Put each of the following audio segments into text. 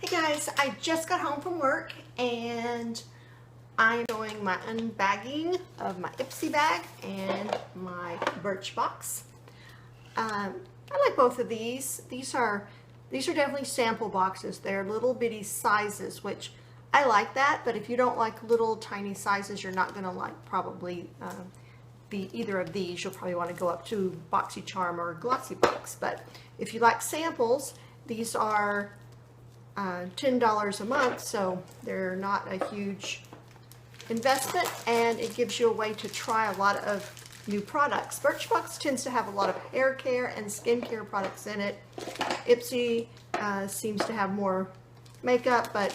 Hey guys, I just got home from work and I'm doing my unbagging of my Ipsy bag and my Birchbox. I like both of these. These are definitely sample boxes. They're little bitty sizes, which I like that, but if you don't like little tiny sizes, you're not going to like probably either of these. You'll probably want to go up to BoxyCharm or Glossy Box. But if you like samples, these are $10 a month, so they're not a huge investment, and it gives you a way to try a lot of new products. Birchbox tends to have a lot of hair care and skincare products in it. Ipsy seems to have more makeup, but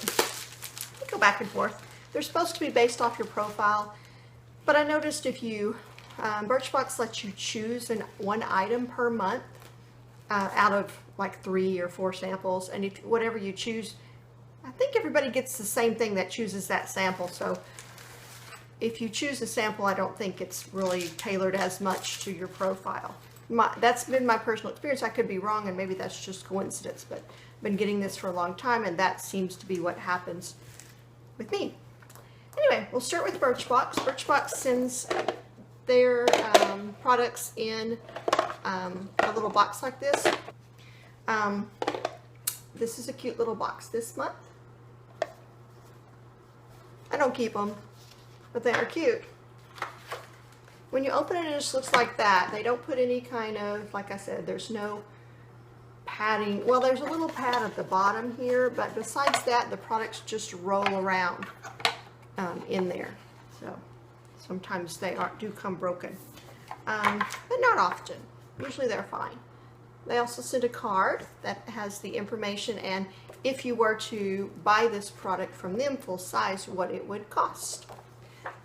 they go back and forth. They're supposed to be based off your profile, but I noticed if you Birchbox lets you choose one item per month out of like 3 or 4 samples, and if whatever you choose, I think everybody gets the same thing that chooses that sample. So if you choose a sample, I don't think it's really tailored as much to your profile. That's been my personal experience. I could be wrong, and maybe that's just coincidence, but I've been getting this for a long time, and that seems to be what happens with me. Anyway, we'll start with Birchbox. Birchbox sends their products in a little box like this. This is a cute little box this month. I don't keep them, but they are cute. When you open it, it just looks like that. They don't put any kind of, like I said, there's no padding. Well, there's a little pad at the bottom here, but besides that, the products just roll around in there. So sometimes they do come broken, but not often. Usually they're fine. They also send a card that has the information, and if you were to buy this product from them full size, what it would cost.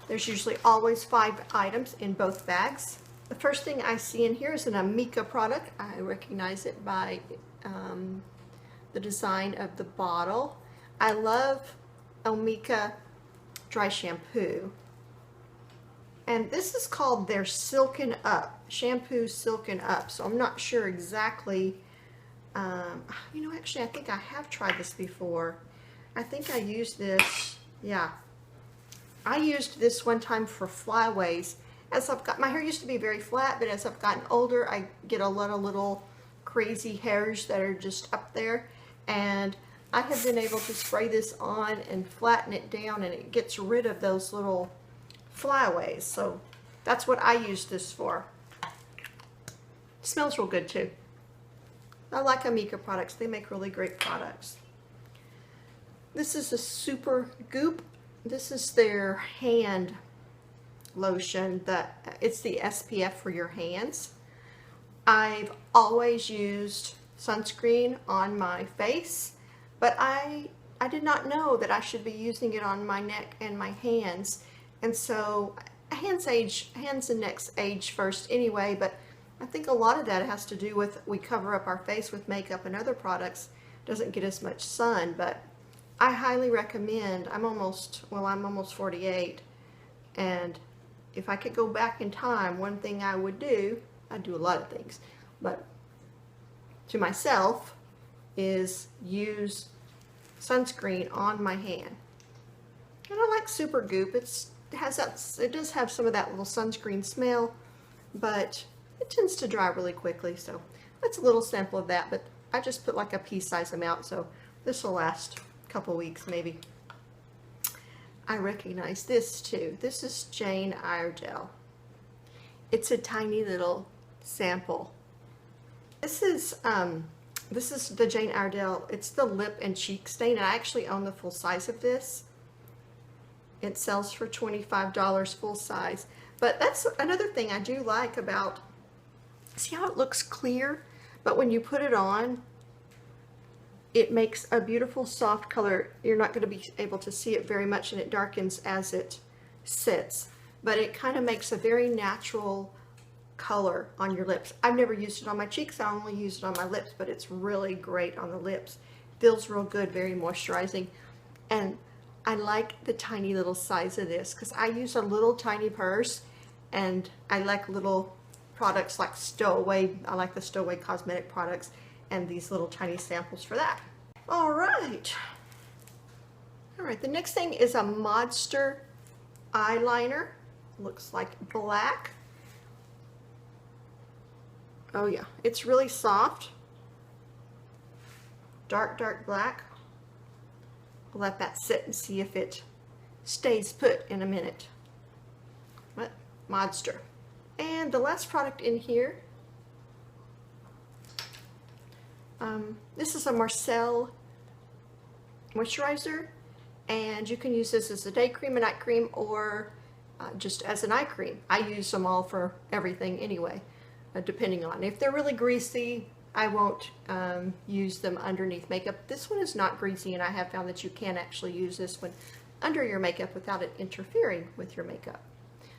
There's usually always 5 items in both bags. The first thing I see in here is an Amika product. I recognize it by the design of the bottle. I love Amika dry shampoo. And this is called their Silken Up, shampoo Silken Up. So I'm not sure exactly, you know, actually I think I have tried this before. I think I used this, yeah. I used this one time for flyaways. As I've got, my hair used to be very flat, but as I've gotten older, I get a lot of little crazy hairs that are just up there. And I have been able to spray this on and flatten it down, and it gets rid of those little flyaways. So that's what I use this for. It smells real good too. I like Amika products. They make really great products. This is a Super Goop. This is their hand lotion. It's the SPF for your hands. I've always used sunscreen on my face, but I did not know that I should be using it on my neck and my hands. And so hands and necks age first anyway, but I think a lot of that has to do with we cover up our face with makeup and other products. Doesn't get as much sun, but I highly recommend. I'm almost 48, and if I could go back in time, one thing I would do, I'd do a lot of things, but to myself, is use sunscreen on my hand. And I like Super Goop. It does have some of that little sunscreen smell, but it tends to dry really quickly. So that's a little sample of that, but I just put like a pea-size amount, so this will last a couple weeks maybe. I recognize this too. This is Jane Iredale. It's a tiny little sample. This is the Jane Iredale. It's the lip and cheek stain, and I actually own the full size of this. It sells for $25 full size. But that's another thing I do like about, see how it looks clear? But when you put it on, it makes a beautiful soft color. You're not going to be able to see it very much, and it darkens as it sits. But it kind of makes a very natural color on your lips. I've never used it on my cheeks. I only use it on my lips, but it's really great on the lips. Feels real good, very moisturizing. And I like the tiny little size of this because I use a little tiny purse, and I like little products like Stowaway. I like the Stowaway cosmetic products, and these little tiny samples for that. All right. All right, the next thing is a Modster eyeliner. Looks like black. Oh yeah, it's really soft. Dark, dark black. We'll let that sit and see if it stays put in a minute. What? Modster. And the last product in here, this is a Marcel moisturizer, and you can use this as a day cream, a night cream, or just as an eye cream. I use them all for everything anyway, depending on. If they're really greasy, I won't use them underneath makeup. This one is not greasy, and I have found that you can actually use this one under your makeup without it interfering with your makeup.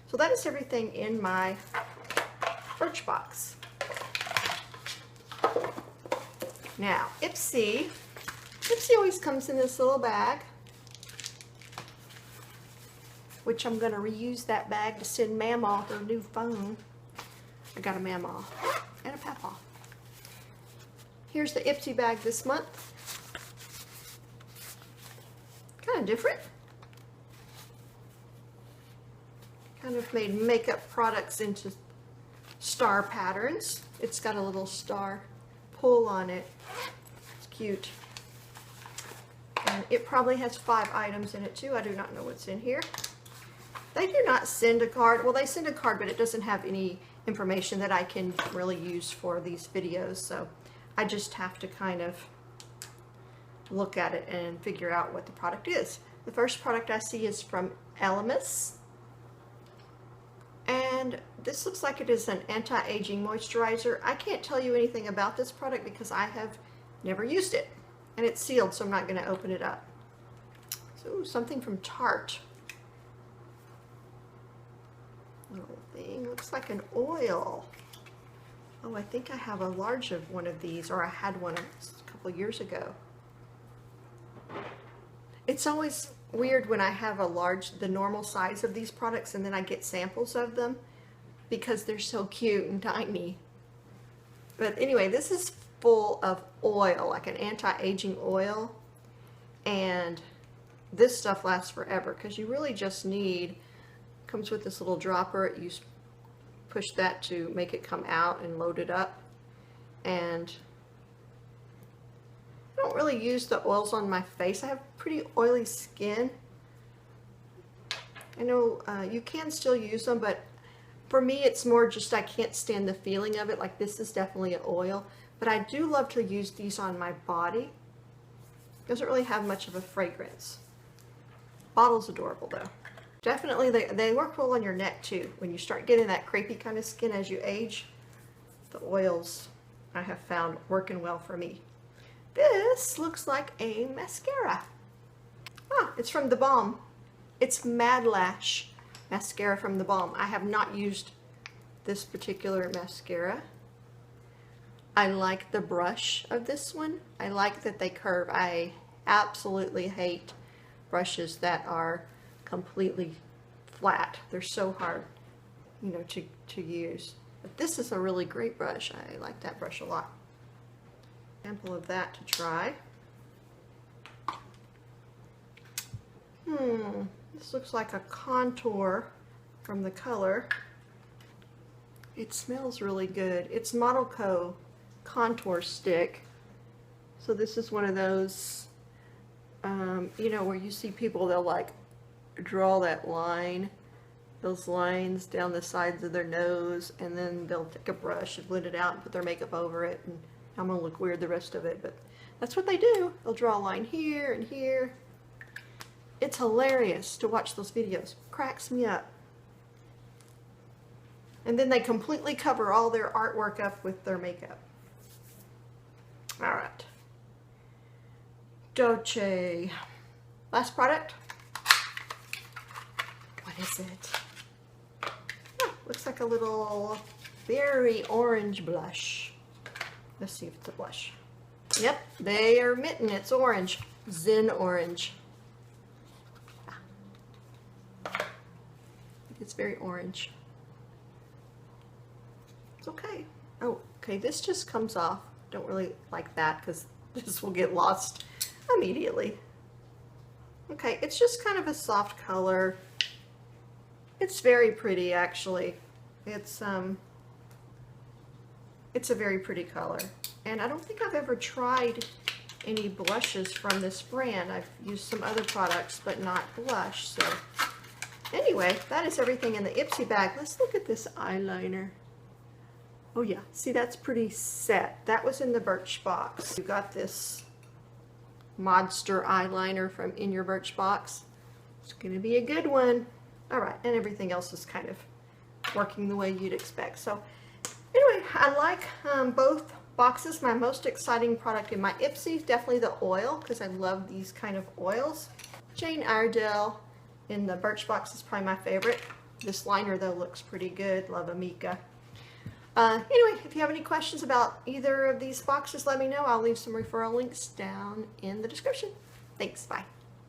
So that is everything in my Birchbox. Now, Ipsy always comes in this little bag, which I'm going to reuse that bag to send Mamaw her new phone. I got a Mamaw and a Papaw. Here's the Ipsy bag this month. Kind of different. Kind of made makeup products into star patterns. It's got a little star pull on it. It's cute. And it probably has 5 items in it too. I do not know what's in here. They do not send a card. Well, they send a card, but it doesn't have any information that I can really use for these videos. So I just have to kind of look at it and figure out what the product is. The first product I see is from Elemis. And this looks like it is an anti-aging moisturizer. I can't tell you anything about this product because I have never used it. And it's sealed, so I'm not going to open it up. So something from Tarte. Little thing, looks like an oil. Oh, I think I have a large of one of these, or I had one a couple years ago. It's always weird when I have a large, the normal size of these products, and then I get samples of them because they're so cute and tiny. But anyway, this is full of oil, like an anti-aging oil, and this stuff lasts forever because you really just need, comes with this little dropper. You push that to make it come out and load it up. And I don't really use the oils on my face. I have pretty oily skin. I know you can still use them, but for me it's more just I can't stand the feeling of it. Like this is definitely an oil, but I do love to use these on my body. Doesn't really have much of a fragrance. Bottle's adorable though. Definitely they work well on your neck too. When you start getting that crepey kind of skin as you age, the oils I have found working well for me. This looks like a mascara. Ah, it's from The Balm. It's Mad Lash mascara from The Balm. I have not used this particular mascara. I like the brush of this one. I like that they curve. I absolutely hate brushes that are completely flat. They're so hard, you know, to use. But this is a really great brush. I like that brush a lot. Sample of that to try. This looks like a contour from the color. It smells really good. It's Model Co. contour stick. So this is one of those, you know, where you see people, they'll like draw that line, those lines down the sides of their nose, and then they'll take a brush and blend it out and put their makeup over it, and I'm gonna look weird the rest of it, but that's what they do. They'll draw a line here and here. It's hilarious to watch those videos. Cracks me up. And then they completely cover all their artwork up with their makeup. All right. Dolce. Last product. What is it? Oh, looks like a little berry orange blush. Let's see if it's a blush. Yep, they are admitting it's orange. Zen orange. It's very orange. It's okay. Oh, okay, this just comes off. Don't really like that because this will get lost immediately. Okay, it's just kind of a soft color. It's very pretty, actually. It's a very pretty color. And I don't think I've ever tried any blushes from this brand. I've used some other products, but not blush. So anyway, that is everything in the Ipsy bag. Let's look at this eyeliner. Oh yeah, see, that's pretty set. That was in the Birchbox. You got this monster eyeliner from in your Birchbox. It's gonna be a good one. All right, and everything else is kind of working the way you'd expect. So anyway, I like both boxes. My most exciting product in my Ipsy is definitely the oil, because I love these kind of oils. Jane Iredale in the Birchbox is probably my favorite. This liner though looks pretty good. Love Amika. Anyway, if you have any questions about either of these boxes, let me know. I'll leave some referral links down in the description. Thanks, bye.